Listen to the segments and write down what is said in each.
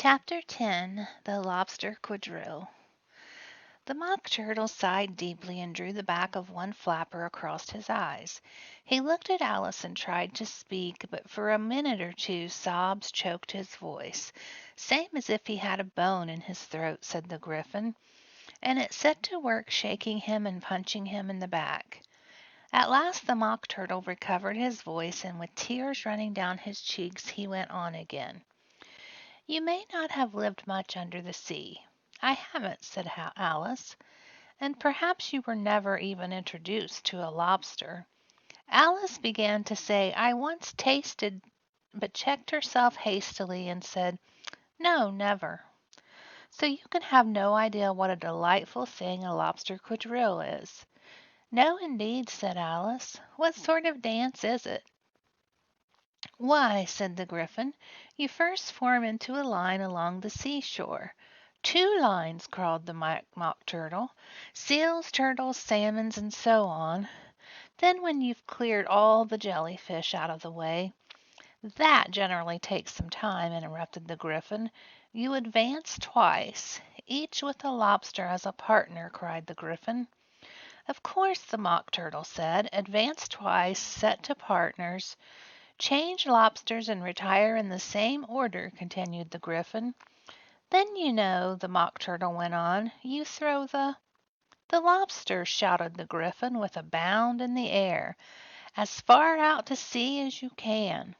Chapter 10 The Lobster Quadrille. The Mock Turtle sighed deeply and drew the back of one flapper across his eyes. He looked at Alice and tried to speak, but for a minute or two sobs choked his voice. "Same as if he had a bone in his throat," said the Gryphon, and it set to work shaking him and punching him in the back. At last the Mock Turtle recovered his voice, and with tears running down his cheeks he went on again. "You may not have lived much under the sea." "I haven't," said Alice. "And perhaps you were never even introduced to a lobster." Alice began to say, "I once tasted," but checked herself hastily and said, "No, never." "So you can have no idea what a delightful thing a lobster quadrille is." "No, indeed," said Alice. "What sort of dance is it?" "Why," said the Gryphon, "you first form into a line along the seashore." "Two lines!" cried the Mock Turtle. "Seals, turtles, salmons, and so on." "Then when you've cleared all the jellyfish out of the way—" "That generally takes some time," interrupted the Gryphon. "You advance twice, each with a lobster as a partner," cried the Gryphon. "Of course," the Mock Turtle said. "Advance twice, set to partners." "Change lobsters and retire in the same order," continued the Gryphon. "Then, you know," the Mock Turtle went on, "you throw the lobsters," shouted the Gryphon with a bound in the air, "as far out to sea as you can."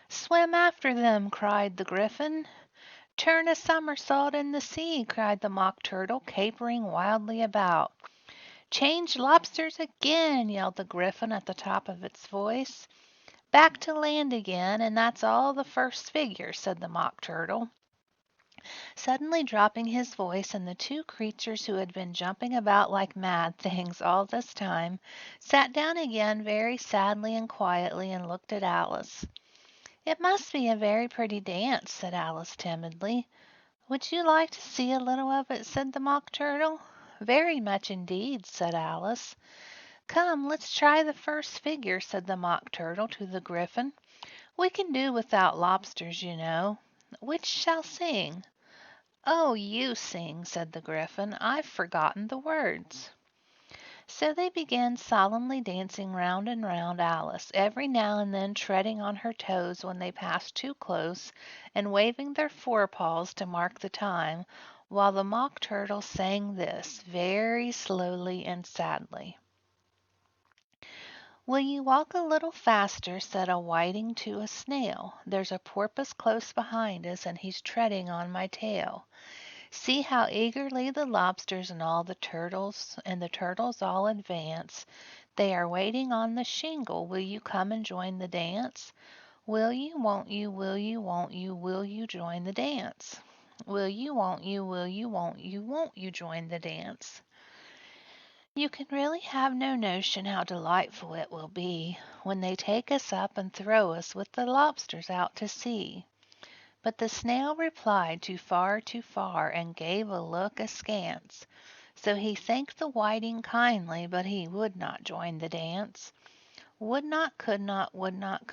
"Swim after them!" cried the Gryphon. "Turn a somersault in the sea!" cried the Mock Turtle, capering wildly about. "Change lobsters again!" yelled the Gryphon at the top of its voice. "Back to land again, and that's all the first figure," said the Mock Turtle, suddenly dropping his voice, and the two creatures who had been jumping about like mad things all this time sat down again very sadly and quietly and looked at Alice. "It must be a very pretty dance," said Alice timidly. "Would you like to see a little of it?" said the Mock Turtle. "Very much indeed," said Alice. "Come, let's try the first figure," said the Mock Turtle to the Gryphon. "We can do without lobsters, you know. Which shall sing?" "Oh, you sing," said the Gryphon. "I've forgotten the words." So they began solemnly dancing round and round Alice, every now and then treading on her toes when they passed too close, and waving their forepaws to mark the time, while the Mock Turtle sang this, very slowly and sadly. "Will you walk a little faster?" said a whiting to a snail. "There's a porpoise close behind us, and he's treading on my tail. See how eagerly the lobsters and the turtles all advance. They are waiting on the shingle. Will you come and join the dance? Will you, won't you, will you join the dance? Will you, won't you join the dance?" You can really have no notion how delightful it will be when they take us up and throw us with the lobsters out to sea. But the snail replied too far, and gave a look askance. So he thanked the whiting kindly, but he would not join the dance. Would not, could not, would not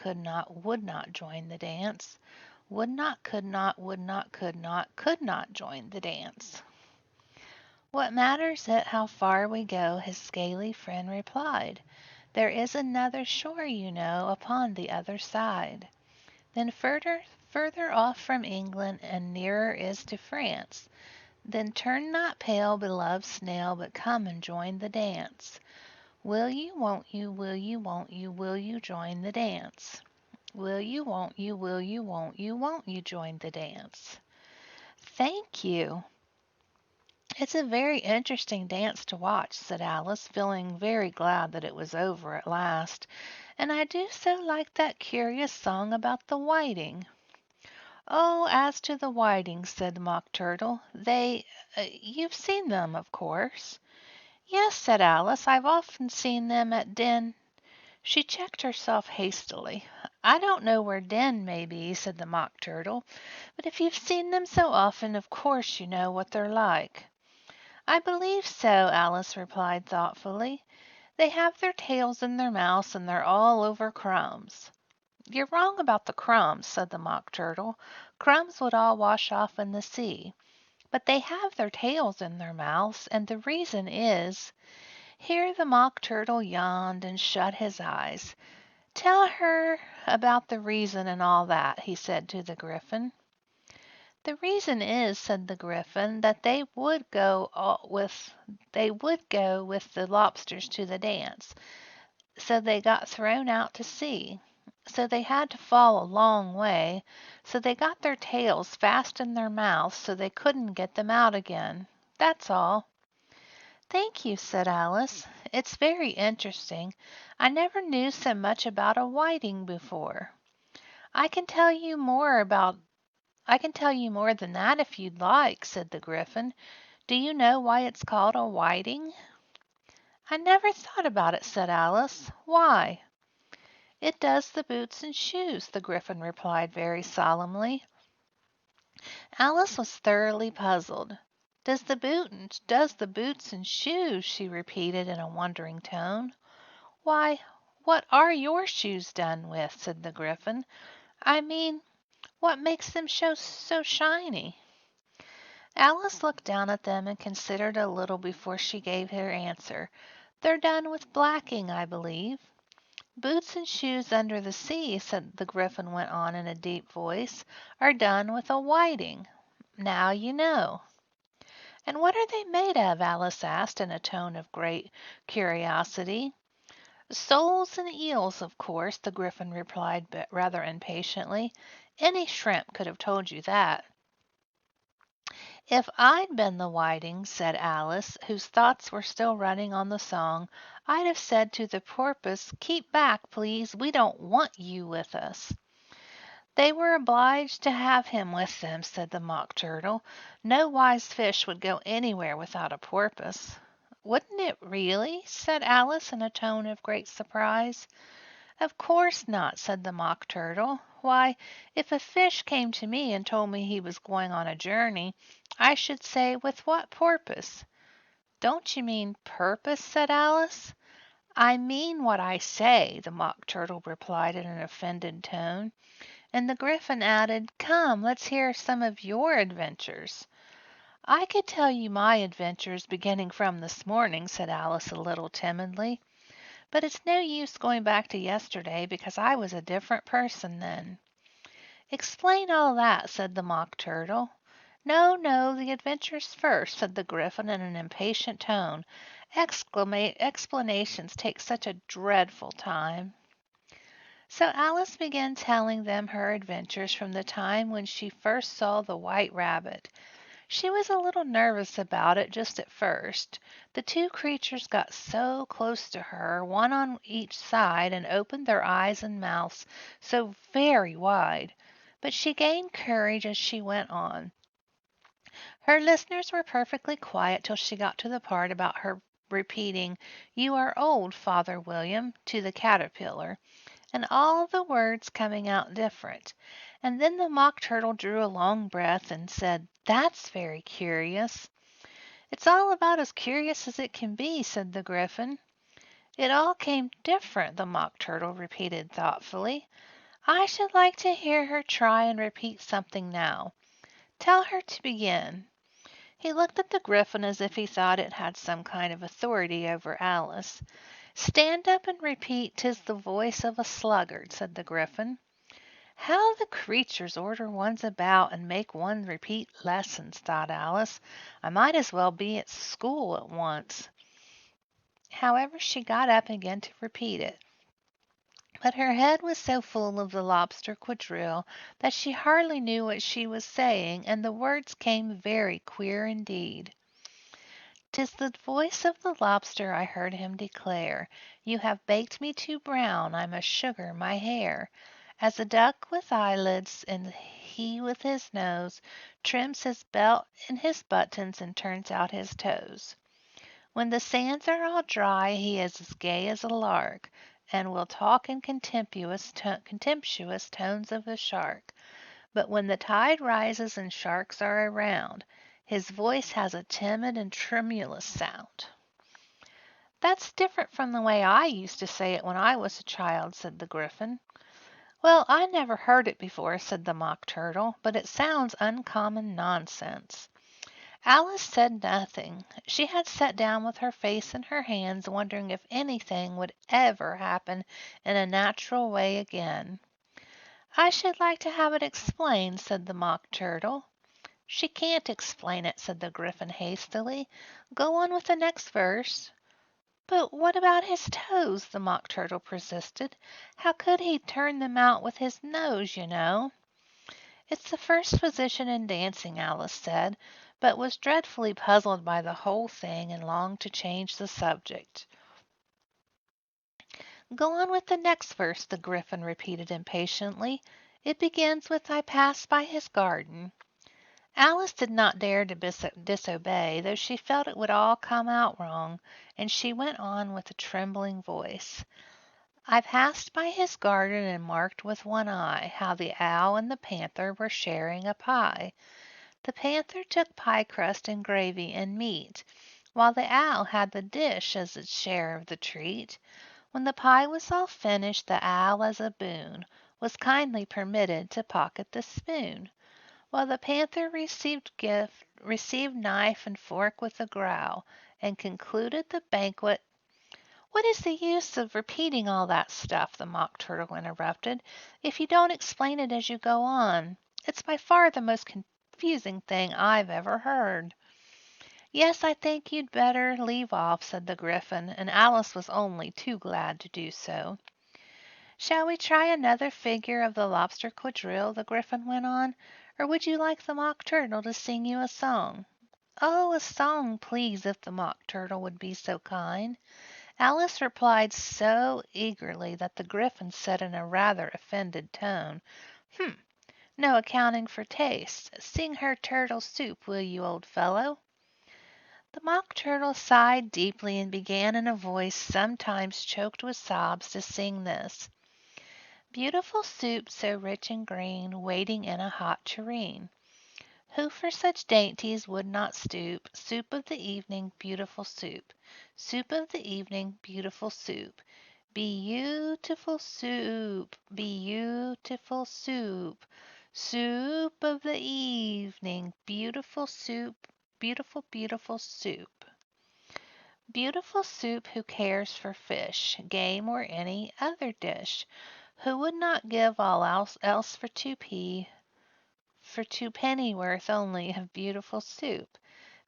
join the dance. Would not, could not could not join the dance. "What matters it how far we go?" his scaly friend replied. "There is another shore, you know, upon the other side. Then further off from England, and nearer is to France. Then turn not pale, beloved snail, but come and join the dance. Will you, won't you join the dance? Will you, won't you join the dance?" "Thank you. It's a very interesting dance to watch," said Alice, feeling very glad that it was over at last. "And I do so like that curious song about the whiting." "Oh, as to the whitings," said the Mock Turtle, you've seen them, of course." "Yes," said Alice, "I've often seen them at Den—" She checked herself hastily. "I don't know where Den may be," said the Mock Turtle, "but if you've seen them so often, of course you know what they're like." "I believe so," Alice replied thoughtfully. "They have their tails in their mouths, and they're all over crumbs." You're wrong about the crumbs, said the Mock Turtle. Crumbs would all wash off in the sea. But they have their tails in their mouths, and the reason is— Here the Mock Turtle yawned and shut his eyes. Tell her about the reason and all that, he said to the Griffin. The reason is, said the Griffin, that they would go with the lobsters to the dance, so they got thrown out to sea. So they had to fall a long way, so they got their tails fast in their mouths so they couldn't get them out again. That's all. Thank you, said Alice. It's very interesting. I never knew so much about a whiting before. I can tell you more than that if you'd like, said the Griffin. Do you know why it's called a whiting? I never thought about it, said Alice. Why? It does the boots and shoes, the Griffin replied very solemnly. Alice was thoroughly puzzled. Does the boots and shoes, she repeated in a wondering tone. Why, what are your shoes done with? Said the Griffin. I mean, what makes them so shiny? Alice looked down at them and considered a little before she gave her answer. They're done with blacking, I believe. Boots and shoes under the sea, said the Griffin went on in a deep voice, are done with a whiting. Now you know. And what are they made of? Alice asked in a tone of great curiosity. Soles and eels, of course, the Griffin replied rather impatiently. Any shrimp could have told you that. If I'd been the whiting, said Alice, whose thoughts were still running on the song, I'd have said to the porpoise, keep back, please, we don't want you with us. They were obliged to have him with them, said the Mock Turtle. No wise fish would go anywhere without a porpoise. Wouldn't it really? Said Alice in a tone of great surprise. Of course not, said the Mock Turtle. Why, if a fish came to me and told me he was going on a journey, I should say, with what purpose? Don't you mean purpose? Said Alice. I mean what I say, the Mock Turtle replied in an offended tone. And the Griffin added, Come, let's hear some of your adventures. I could tell you my adventures beginning from this morning, said Alice a little timidly. But it's no use going back to yesterday because I was a different person then. Explain all that, said the Mock Turtle. No, no, the adventures first, said the Griffin in an impatient tone. Explanations take such a dreadful time. So Alice began telling them her adventures from the time when she first saw the White Rabbit. She was a little nervous about it just at first. The two creatures got so close to her, one on each side, and opened their eyes and mouths so very wide. But she gained courage as she went on. Her listeners were perfectly quiet till she got to the part about her repeating, You are old, Father William, to the caterpillar, and all the words coming out different. And then the Mock Turtle drew a long breath and said, That's very curious. It's all about as curious as it can be, said the Griffin. It all came different, the Mock Turtle repeated thoughtfully. I should like to hear her try and repeat something now. Tell her to begin. He looked at the Griffin as if he thought it had some kind of authority over Alice. Stand up and repeat, 'Tis the voice of a sluggard, said the Griffin. How the creatures order one's about and make one repeat lessons, thought Alice. I might as well be at school at once. However, she got up again to repeat it. But her head was so full of the lobster quadrille that she hardly knew what she was saying, and the words came very queer indeed. 'Tis the voice of the lobster, I heard him declare. You have baked me too brown, I must sugar my hair. As a duck with eyelids, and he with his nose trims his belt and his buttons and turns out his toes. When the sands are all dry, he is as gay as a lark, and will talk in contemptuous tones of a shark. But when the tide rises and sharks are around, his voice has a timid and tremulous sound. That's different from the way I used to say it when I was a child, said the Griffin. Well, I never heard it before, said the Mock Turtle, but it sounds uncommon nonsense. Alice said nothing. She had sat down with her face in her hands, wondering if anything would ever happen in a natural way again. I should like to have it explained, said the Mock Turtle. She can't explain it, said the Gryphon hastily. Go on with the next verse. But what about his toes? The Mock Turtle persisted. How could he turn them out with his nose, you know? It's the first position in dancing, Alice said, but was dreadfully puzzled by the whole thing and longed to change the subject. Go on with the next verse, the Gryphon repeated impatiently. It begins with I passed by his garden. Alice did not dare to disobey, though she felt it would all come out wrong, and she went on with a trembling voice. I passed by his garden and marked with one eye how the owl and the panther were sharing a pie. The panther took pie crust and gravy and meat, while the owl had the dish as its share of the treat. When the pie was all finished, the owl, as a boon, was kindly permitted to pocket the spoon, while the panther received knife and fork with a growl, and concluded the banquet. What is the use of repeating all that stuff, the Mock Turtle interrupted, if you don't explain it as you go on? It's by far the most confusing thing I've ever heard. Yes, I think you'd better leave off, said the Gryphon, and Alice was only too glad to do so. Shall we try another figure of the lobster quadrille? The Gryphon went on, or would you like the Mock Turtle to sing you a song? Oh, a song, please, if the Mock Turtle would be so kind. Alice replied so eagerly that the Gryphon said in a rather offended tone, no accounting for taste. Sing her turtle soup, will you, old fellow? The Mock Turtle sighed deeply and began in a voice sometimes choked with sobs to sing this. Beautiful soup so rich and green, waiting in a hot tureen. Who for such dainties would not stoop? Soup of the evening, beautiful soup. Soup of the evening, beautiful soup. Beautiful soup, beautiful soup. Soup of the evening, beautiful soup, beautiful, beautiful soup. Beautiful soup, who cares for fish, game, or any other dish? Who would not give all else for for 2 pennyworth only of beautiful soup?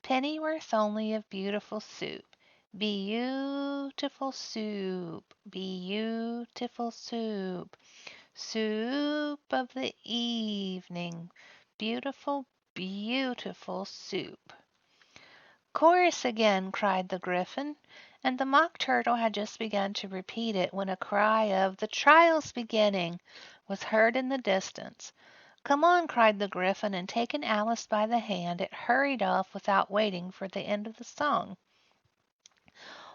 Pennyworth only of beautiful soup. Beautiful soup, beautiful soup. Soup of the evening, beautiful, beautiful soup. Chorus again, cried the Gryphon, and the Mock Turtle had just begun to repeat it when a cry of "The trial's beginning" was heard in the distance. Come on, cried the Gryphon, and taking Alice by the hand, it hurried off without waiting for the end of the song.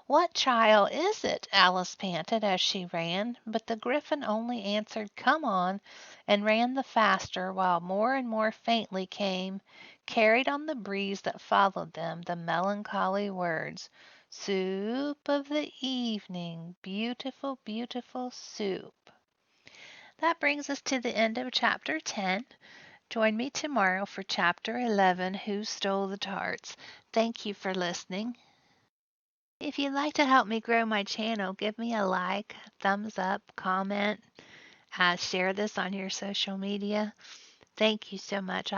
What trial is it? Alice panted as she ran, but the Gryphon only answered, Come on, and ran the faster, while more and more faintly came, carried on the breeze that followed them, the melancholy words, Soup of the evening, beautiful, beautiful soup. That brings us to the end of chapter 10. Join me tomorrow for chapter 11, Who Stole the Tarts? Thank you for listening. If you'd like to help me grow my channel, give me a like, thumbs up, comment, share this on your social media. Thank you so much.